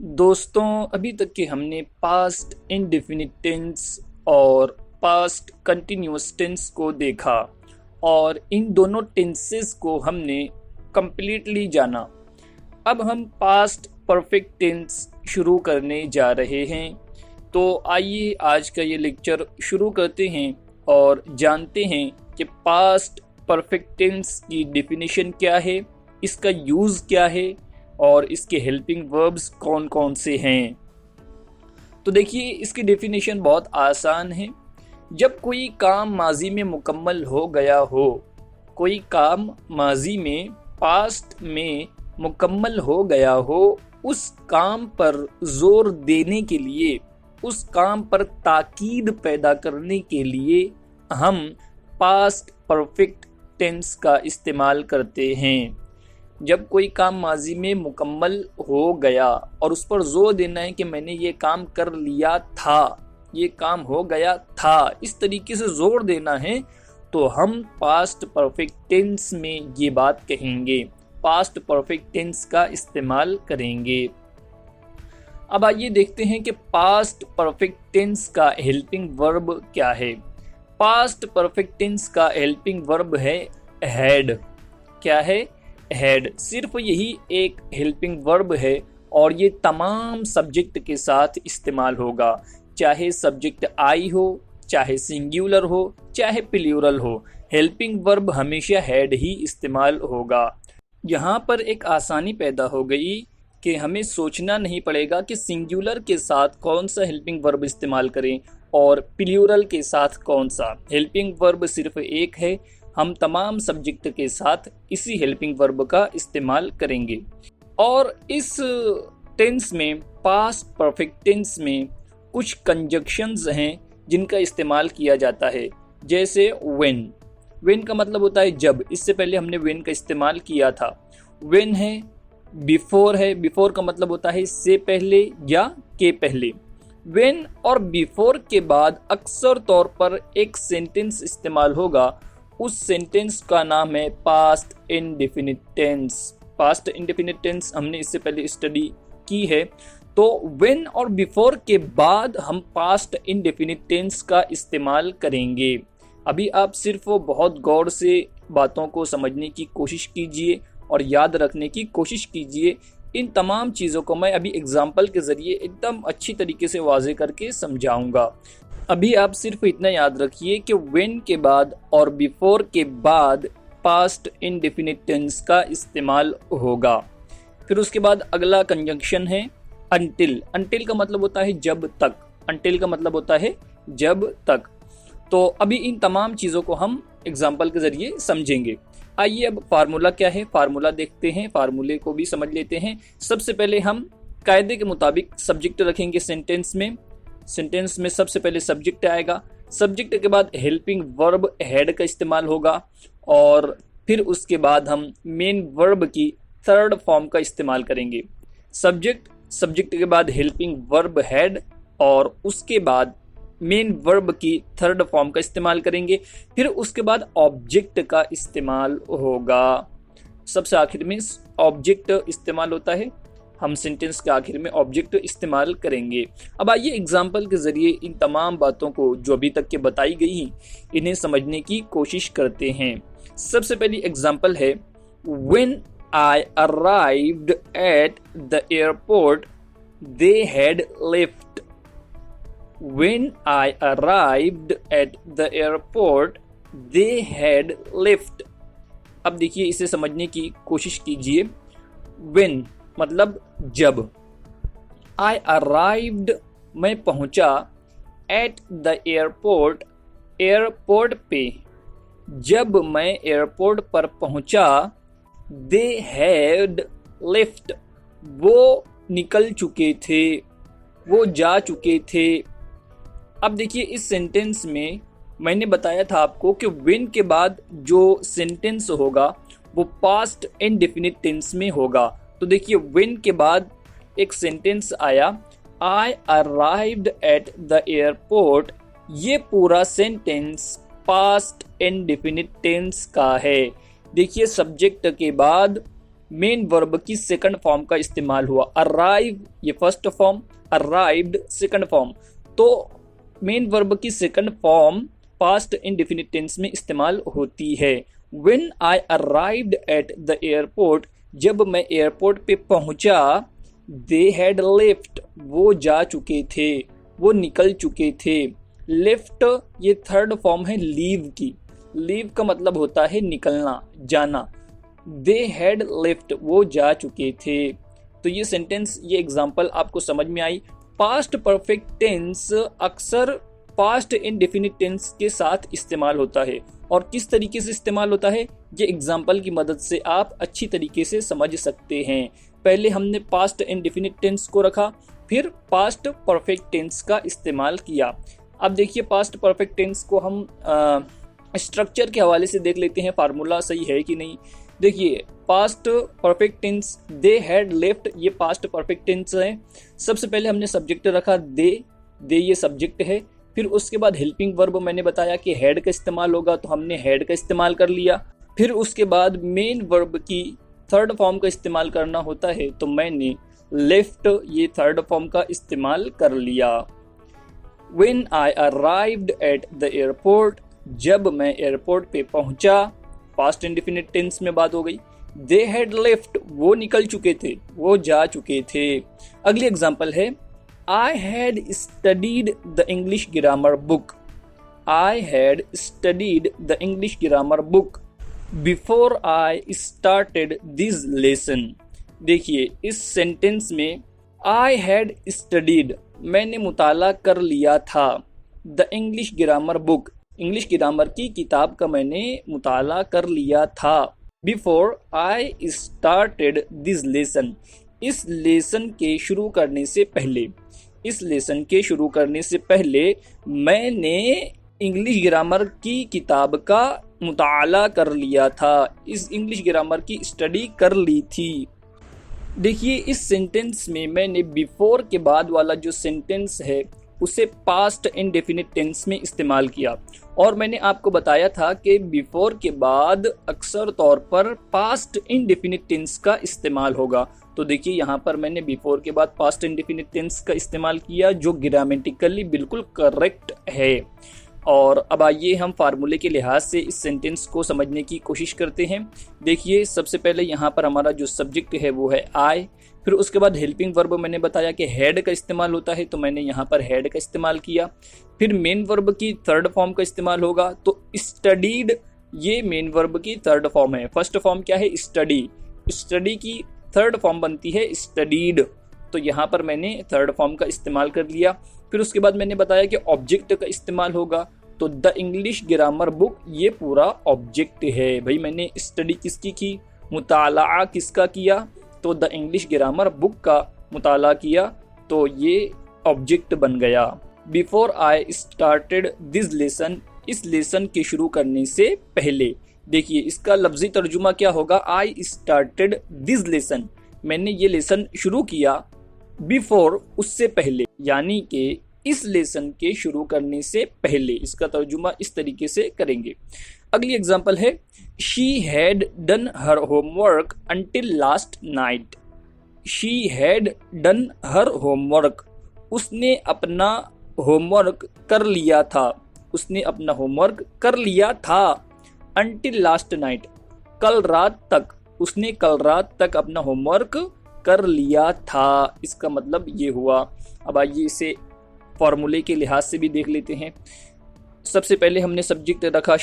दोस्तों, अभी तक के हमने पास्ट इंडेफिनिट टेंस और पास्ट कंटिन्यूअस टेंस को देखा और इन दोनों टेंसेस को हमने कंप्लीटली जाना। अब हम पास्ट परफेक्ट टेंस शुरू करने जा रहे हैं। तो आइए आज का ये लेक्चर शुरू करते हैं और जानते हैं कि पास्ट परफेक्ट टेंस की डेफिनेशन क्या है, इसका यूज़ क्या है और इसके हेल्पिंग वर्ब्स कौन कौन से हैं। तो देखिए, इसकी डेफिनेशन बहुत आसान है। जब कोई काम माजी में मुकम्मल हो गया हो, कोई काम माजी में पास्ट में मुकम्मल हो गया हो, उस काम पर जोर देने के लिए, उस काम पर ताकीद पैदा करने के लिए हम पास्ट परफेक्ट टेंस का इस्तेमाल करते हैं। जब कोई काम माजी में मुकम्मल हो गया और उस पर जोर देना है कि मैंने ये काम कर लिया था, ये काम हो गया था, इस तरीके से जोर देना है, तो हम पास्ट परफेक्ट टेंस में ये बात कहेंगे, पास्ट परफेक्ट टेंस का इस्तेमाल करेंगे। अब आइए देखते हैं कि पास्ट परफेक्ट टेंस का हेल्पिंग वर्ब क्या है। पास्ट परफेक्ट टेंस का हेल्पिंग वर्ब है हैड। क्या है? हैड। सिर्फ यही एक हेल्पिंग वर्ब है और ये तमाम सब्जेक्ट के साथ इस्तेमाल होगा, चाहे सब्जेक्ट आई हो, चाहे सिंगुलर हो, चाहे प्लूरल हो, हेल्पिंग वर्ब हमेशा हैड ही इस्तेमाल होगा। यहाँ पर एक आसानी पैदा हो गई कि हमें सोचना नहीं पड़ेगा कि सिंगुलर के साथ कौन सा हेल्पिंग वर्ब इस्तेमाल करें और प्लूरल के साथ कौन सा। हेल्पिंग वर्ब सिर्फ एक है, हम तमाम सब्जेक्ट के साथ इसी हेल्पिंग वर्ब का इस्तेमाल करेंगे। और इस टेंस में, पास्ट परफेक्ट टेंस में, कुछ कंजक्शंस हैं जिनका इस्तेमाल किया जाता है, जैसे व्हेन। व्हेन का मतलब होता है जब। इससे पहले हमने व्हेन का इस्तेमाल किया था। व्हेन है, बिफोर है, बिफोर का मतलब होता है से पहले या के पहले। व्हेन और बिफोर के बाद अक्सर तौर पर एक सेंटेंस इस्तेमाल होगा, उस सेंटेंस का नाम है past indefinite tense. Past indefinite tense हमने इससे पहले स्टडी की है। तो व्हेन और बिफोर के बाद हम पास्ट इंडेफिनिट टेंस का इस्तेमाल करेंगे। अभी आप सिर्फ बहुत गौर से बातों को समझने की कोशिश कीजिए और याद रखने की कोशिश कीजिए। इन तमाम चीज़ों को मैं अभी एग्जाम्पल के ज़रिए एकदम अच्छी तरीके से वाज़े करके समझाऊंगा। अभी आप सिर्फ इतना याद रखिए कि व्हेन के बाद और बिफोर के बाद पास्ट इंडेफिनिट टेंस का इस्तेमाल होगा। फिर उसके बाद अगला कंजंक्शन है अंटिल। अंटिल का मतलब होता है जब तक। अंटिल का मतलब होता है जब तक। तो अभी इन तमाम चीज़ों को हम एग्जाम्पल के ज़रिए समझेंगे। आइए अब फार्मूला क्या है, फार्मूला देखते हैं, फार्मूले को भी समझ लेते हैं। सबसे पहले हम कायदे के मुताबिक सब्जेक्ट रखेंगे सेंटेंस में। सेंटेंस में सबसे पहले सब्जेक्ट आएगा, सब्जेक्ट के बाद हेल्पिंग वर्ब हैड का इस्तेमाल होगा और फिर उसके बाद हम मेन वर्ब की थर्ड फॉर्म का इस्तेमाल करेंगे। सब्जेक्ट, सब्जेक्ट के बाद हेल्पिंग वर्ब हैड और उसके बाद मेन वर्ब की थर्ड फॉर्म का इस्तेमाल करेंगे। फिर उसके बाद ऑब्जेक्ट का इस्तेमाल होगा। सबसे आखिर में ऑब्जेक्ट इस्तेमाल होता है, हम सेंटेंस के आखिर में ऑब्जेक्ट इस्तेमाल करेंगे। अब आइए एग्जाम्पल के जरिए इन तमाम बातों को जो अभी तक के बताई गई हैं, इन्हें समझने की कोशिश करते हैं। सबसे पहली एग्जाम्पल है When I arrived at the airport, they had left. When I arrived at the airport, they had left. अब देखिए, इसे समझने की कोशिश कीजिए। When मतलब जब। I arrived मैं पहुंचा, at the airport एयरपोर्ट पे। जब मैं एयरपोर्ट पर पहुंचा, they had left वो निकल चुके थे, वो जा चुके थे। अब देखिए, इस सेंटेंस में मैंने बताया था आपको कि when के बाद जो सेंटेंस होगा वो पास्ट इंडेफिनिट टेंस में होगा। तो देखिए, when के बाद एक सेंटेंस आया, I arrived at the airport। ये पूरा सेंटेंस पास्ट इंडेफिनिट टेंस का है। देखिए, सब्जेक्ट के बाद मेन वर्ब की सेकंड फॉर्म का इस्तेमाल हुआ। अराइव ये first form, arrived second form. तो मेन वर्ब की second form past indefinite tense में इस्तेमाल होती है। When I arrived at the airport, जब मैं एयरपोर्ट पे पहुंचा, they had left, वो जा चुके थे, वो निकल चुके थे। लेफ्ट ये थर्ड फॉर्म है लीव की। लीव का मतलब होता है निकलना, जाना। दे हैड लेफ्ट, वो जा चुके थे। तो ये सेंटेंस, ये एग्जाम्पल आपको समझ में आई। पास्ट परफेक्ट टेंस अक्सर पास्ट इंडेफिनिट टेंस के साथ इस्तेमाल होता है। और किस तरीके से इस्तेमाल होता है, ये एग्जाम्पल की मदद से आप अच्छी तरीके से समझ सकते हैं। पहले हमने पास्ट इंडेफिनिट टेंस को रखा, फिर पास्ट परफेक्ट टेंस का इस्तेमाल किया। अब देखिए पास्ट परफेक्ट टेंस को हम स्ट्रक्चर के हवाले से देख लेते हैं, फार्मूला सही है कि नहीं। देखिए past perfect tense, they had left, ये पास्ट परफेक्ट टेंस है। सबसे पहले हमने सब्जेक्ट रखा दे ये सब्जेक्ट है। फिर उसके बाद हेल्पिंग वर्ब मैंने बताया कि हैड का इस्तेमाल होगा, तो हमने हैड का इस्तेमाल कर लिया। फिर उसके बाद मेन वर्ब की थर्ड फॉर्म का इस्तेमाल करना होता है, तो मैंने लेफ्ट ये थर्ड फॉर्म का इस्तेमाल कर लिया। When I arrived at the airport, जब मैं एयरपोर्ट पे पहुंचा, पास्ट इंडेफिनिट टेंस में बात हो गई। They had left, वो निकल चुके थे, वो जा चुके थे। अगली एग्जाम्पल है I had studied the English grammar book. I had studied the English grammar book before I started this lesson. देखिए इस सेंटेंस में I had studied, मैंने मुताला कर लिया था। The English grammar book, English grammar की किताब का मैंने मुताला कर लिया था। Before I started this lesson, इस लेसन के शुरू करने से पहले, इस लेसन के शुरू करने से पहले मैंने इंग्लिश ग्रामर की किताब का मुताला कर लिया था, इस इंग्लिश ग्रामर की स्टडी कर ली थी। देखिए इस सेंटेंस में मैंने बिफोर के बाद वाला जो सेंटेंस है उसे पास्ट इंडेफिनिट टेंस में इस्तेमाल किया। और मैंने आपको बताया था कि बिफोर के बाद अक्सर तौर पर पास्ट इंडेफिनिट टेंस का इस्तेमाल होगा। तो देखिए यहाँ पर मैंने बिफोर के बाद पास्ट इंडेफिनिट टेंस का इस्तेमाल किया, जो ग्रामेटिकली बिल्कुल करेक्ट है। और अब आइए हम फार्मूले के लिहाज से इस सेंटेंस को समझने की कोशिश करते हैं। देखिए सबसे पहले यहाँ पर हमारा जो सब्जेक्ट है वो है आई। फिर उसके बाद हेल्पिंग वर्ब मैंने बताया कि हैड का इस्तेमाल होता है, तो मैंने यहाँ पर हैड का इस्तेमाल किया। फिर मेन वर्ब की थर्ड फॉर्म का इस्तेमाल होगा, तो स्टडीड ये मेन वर्ब की थर्ड फॉर्म है। फर्स्ट फॉर्म क्या है, स्टडी। स्टडी की थर्ड फॉर्म बनती है स्टडीड, तो यहाँ पर मैंने थर्ड फॉर्म का इस्तेमाल कर लिया। फिर उसके बाद मैंने बताया कि ऑब्जेक्ट का इस्तेमाल होगा, तो द इंग्लिश ग्रामर बुक ये पूरा ऑब्जेक्ट है। भाई मैंने स्टडी किसकी की, मुताला किसका किया, तो द इंग्लिश ग्रामर बुक का मुताला किया, तो ये ऑब्जेक्ट बन गया। Before I started this lesson, इस लेसन के शुरू करने से पहले। देखिए इसका लफ्जी तर्जुमा क्या होगा, आई स्टार्टेड दिस लेसन, मैंने ये लेसन शुरू किया। बिफोर उससे पहले, यानी कि इस लेसन के शुरू करने से पहले। इसका तर्जुमा इस तरीके से करेंगे। अगली एग्जांपल है she had done her homework until last night. She had done her homework, उसने अपना होमवर्क कर लिया था, उसने अपना होमवर्क कर लिया था। अंटिल लास्ट नाइट, कल रात तक, उसने कल रात तक अपना होमवर्क कर लिया था। इसका मतलब ये हुआ। अब आइए इसे फॉर्मूले के लिहाज से भी देख लेते हैं। सबसे पहले हमने सब्जेक्ट रखा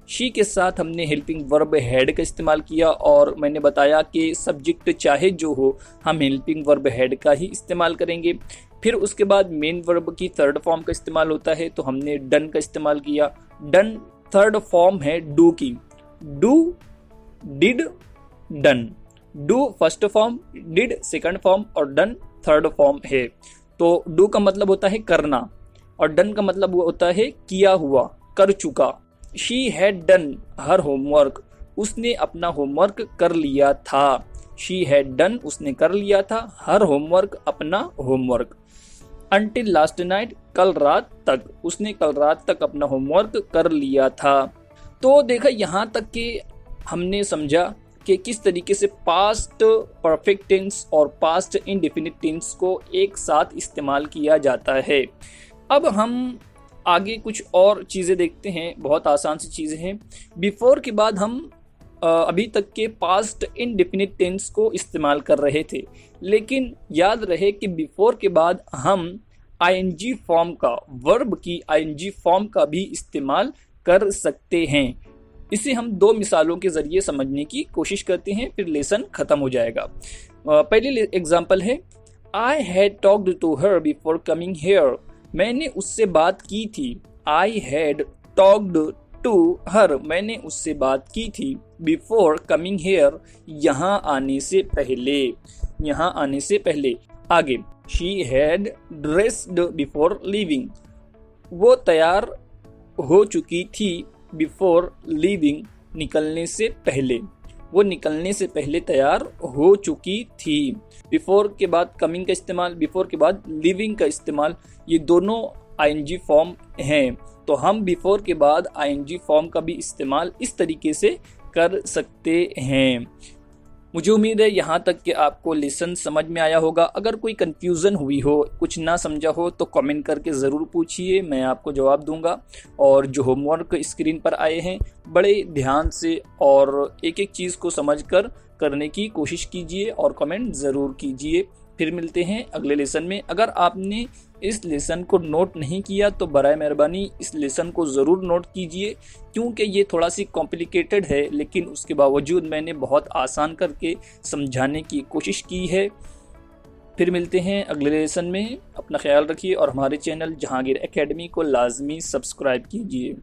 शी के साथ हमने हेल्पिंग वर्ब हैड का इस्तेमाल किया, और मैंने बताया कि सब्जेक्ट चाहे जो हो हम हेल्पिंग वर्ब हैड का ही इस्तेमाल करेंगे। फिर उसके बाद मेन वर्ब की थर्ड फॉर्म का इस्तेमाल होता है, तो हमने डन का इस्तेमाल किया। डन थर्ड फॉर्म है डू की, do, did, done. Do first form, did second form और डन थर्ड फॉर्म है। तो डू का मतलब होता है करना और डन का मतलब होता है किया हुआ, कर चुका। She had done her homework, उसने अपना होमवर्क कर लिया था। शी हैड डन, उसने कर लिया था, हर होमवर्क, अपना होमवर्क। अंटिल लास्ट नाइट, कल रात तक, उसने कल रात तक अपना होमवर्क कर लिया था। तो देखा यहाँ तक कि हमने समझा कि किस तरीके से पास्ट परफेक्ट टेंस और पास्ट इंडेफिनिट टेंस को एक साथ इस्तेमाल किया जाता है। अब हम आगे कुछ और चीज़ें देखते हैं, बहुत आसान सी चीज़ें हैं। बिफोर के बाद हम अभी तक के पास्ट इंडेफिनिट टेंस को इस्तेमाल कर रहे थे, लेकिन याद रहे कि बिफोर के बाद हम आईएनजी फॉर्म का, वर्ब की आईएनजी फॉर्म का भी इस्तेमाल कर सकते हैं। इसे हम दो मिसालों के ज़रिए समझने की कोशिश करते हैं, फिर लेसन ख़त्म हो जाएगा। पहली एग्जाम्पल है, I had talked to her before coming here. मैंने उससे बात की थी। I had talked to her, मैंने उससे बात की थी। बिफोर कमिंग हेयर, यहाँ आने से पहले, यहाँ आने से पहले। आगे, she had dressed before leaving. वो तैयार हो चुकी थी। बिफोर लीविंग, निकलने से पहले, वो निकलने से पहले तैयार हो चुकी थी। बिफोर के बाद कमिंग का इस्तेमाल, बिफोर के बाद लिविंग का इस्तेमाल, ये दोनों आईएनजी फॉर्म हैं। तो हम बिफोर के बाद आईएनजी फॉर्म का भी इस्तेमाल इस तरीके से कर सकते हैं। मुझे उम्मीद है यहाँ तक कि आपको लेसन समझ में आया होगा। अगर कोई कंफ्यूजन हुई हो, कुछ ना समझा हो, तो कमेंट करके ज़रूर पूछिए, मैं आपको जवाब दूंगा। और जो होमवर्क स्क्रीन पर आए हैं, बड़े ध्यान से और एक एक चीज़ को समझकर करने की कोशिश कीजिए और कमेंट ज़रूर कीजिए। फिर मिलते हैं अगले लेसन में। अगर आपने इस लेसन को नोट नहीं किया तो बराए मेहरबानी इस लेसन को ज़रूर नोट कीजिए, क्योंकि ये थोड़ा सी कॉम्प्लिकेटेड है, लेकिन उसके बावजूद मैंने बहुत आसान करके समझाने की कोशिश की है। फिर मिलते हैं अगले लेसन में। अपना ख्याल रखिए और हमारे चैनल जहांगीर एकेडमी को लाजमी सब्सक्राइब कीजिए।